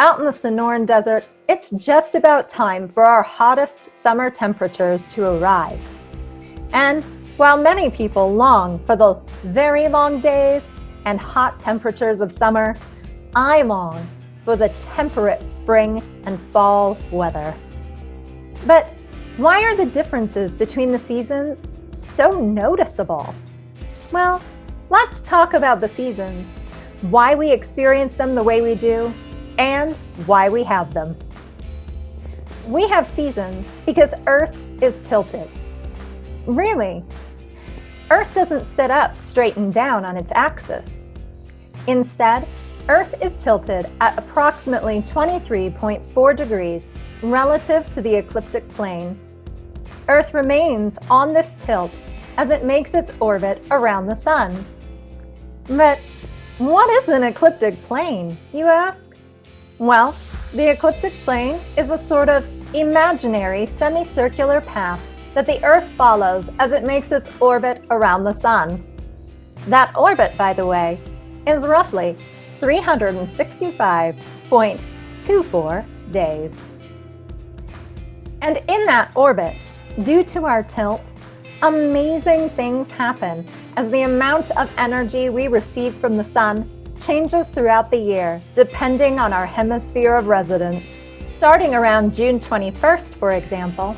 Out in the Sonoran Desert, it's just about time for our hottest summer temperatures to arrive. And while many people long for the very long days and hot temperatures of summer, I long for the temperate spring and fall weather. But why are the differences between the seasons so noticeable? Well, let's talk about the seasons, why we experience them the way we do, and why we have them. We have seasons because Earth is tilted. Really, Earth doesn't sit up straight and down on its axis. Instead, Earth is tilted at approximately 23.4 degrees relative to the ecliptic plane. Earth remains on this tilt as it makes its orbit around the Sun. But what is an ecliptic plane, you ask? Well, the ecliptic plane is a sort of imaginary semicircular path that the Earth follows as it makes its orbit around the Sun. That orbit, by the way, is roughly 365.24 days. And in that orbit, due to our tilt, amazing things happen as the amount of energy we receive from the Sun changes throughout the year, depending on our hemisphere of residence. Starting around June 21st, for example,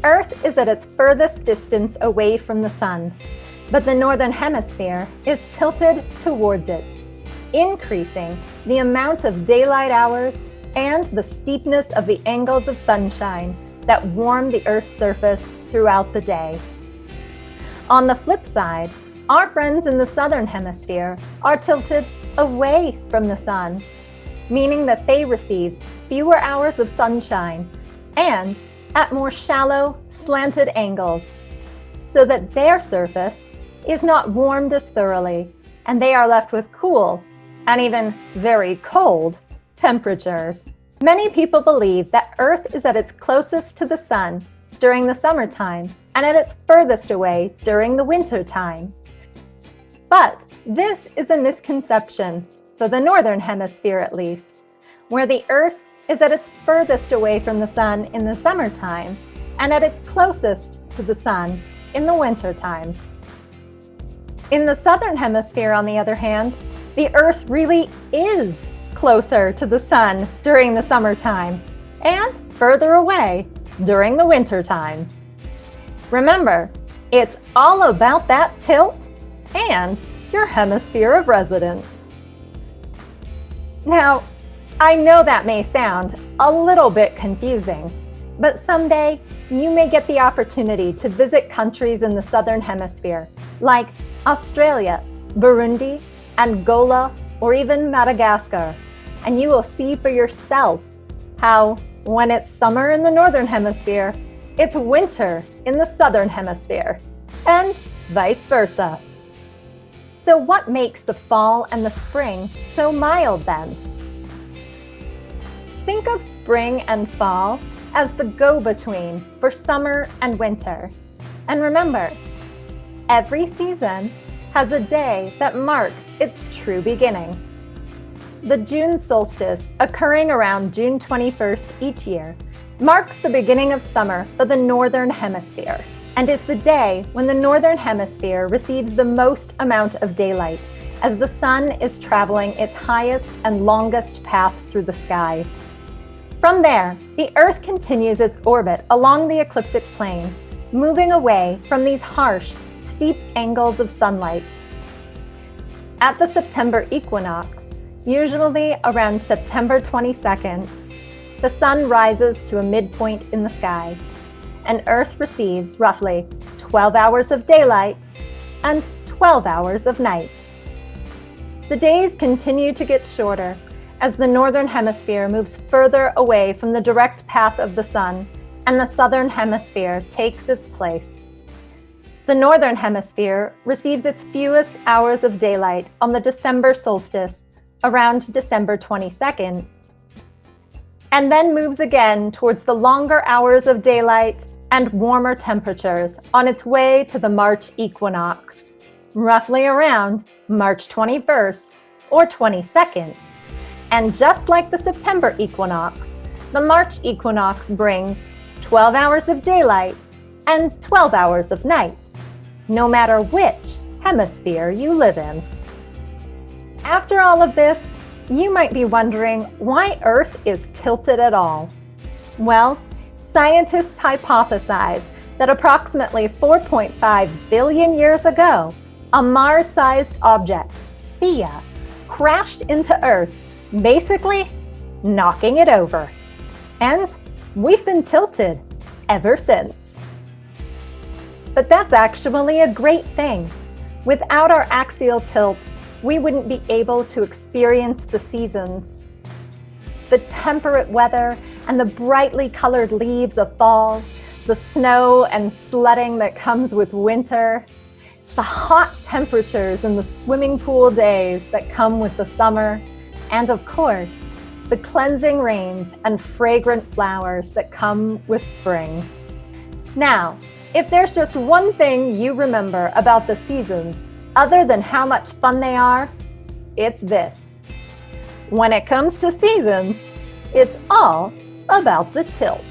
Earth is at its furthest distance away from the Sun, but the Northern Hemisphere is tilted towards it, increasing the amount of daylight hours and the steepness of the angles of sunshine that warm the Earth's surface throughout the day. On the flip side, our friends in the Southern Hemisphere are tilted away from the Sun, meaning that they receive fewer hours of sunshine and at more shallow, slanted angles, so that their surface is not warmed as thoroughly, and they are left with cool and even very cold temperatures. Many people believe that Earth is at its closest to the Sun during the summertime and at its furthest away during the winter time. But this is a misconception, for the Northern Hemisphere at least, where the Earth is at its furthest away from the Sun in the summertime and at its closest to the Sun in the wintertime. In the Southern Hemisphere, on the other hand, the Earth really is closer to the Sun during the summertime and further away during the wintertime. Remember, it's all about that tilt and your hemisphere of residence. Now, I know that may sound a little bit confusing, but someday you may get the opportunity to visit countries in the Southern Hemisphere, like Australia, Burundi, Angola, or even Madagascar, and you will see for yourself how, when it's summer in the Northern Hemisphere, it's winter in the Southern Hemisphere, and vice versa. So what makes the fall and the spring so mild then? Think of spring and fall as the go-between for summer and winter. And remember, every season has a day that marks its true beginning. The June solstice, occurring around June 21st each year, marks the beginning of summer for the Northern Hemisphere, and is the day when the Northern Hemisphere receives the most amount of daylight, as the Sun is traveling its highest and longest path through the sky. From there, the Earth continues its orbit along the ecliptic plane, moving away from these harsh, steep angles of sunlight. At the September equinox, usually around September 22nd, the Sun rises to a midpoint in the sky, and Earth receives roughly 12 hours of daylight and 12 hours of night. The days continue to get shorter as the Northern Hemisphere moves further away from the direct path of the Sun, and the Southern Hemisphere takes its place. The Northern Hemisphere receives its fewest hours of daylight on the December solstice around December 22nd, and then moves again towards the longer hours of daylight and warmer temperatures on its way to the March equinox, roughly around March 21st or 22nd. And just like the September equinox, the March equinox brings 12 hours of daylight and 12 hours of night, no matter which hemisphere you live in. After all of this, you might be wondering why Earth is tilted at all. Well, scientists hypothesize that approximately 4.5 billion years ago, a Mars-sized object, Theia, crashed into Earth, basically knocking it over. And we've been tilted ever since. But that's actually a great thing. Without our axial tilt, we wouldn't be able to experience the seasons. The temperate weather and the brightly colored leaves of fall, the snow and sledding that comes with winter, the hot temperatures and the swimming pool days that come with the summer, and of course, the cleansing rains and fragrant flowers that come with spring. Now, if there's just one thing you remember about the seasons, other than how much fun they are, it's this. When it comes to seasons, it's all about the tilt.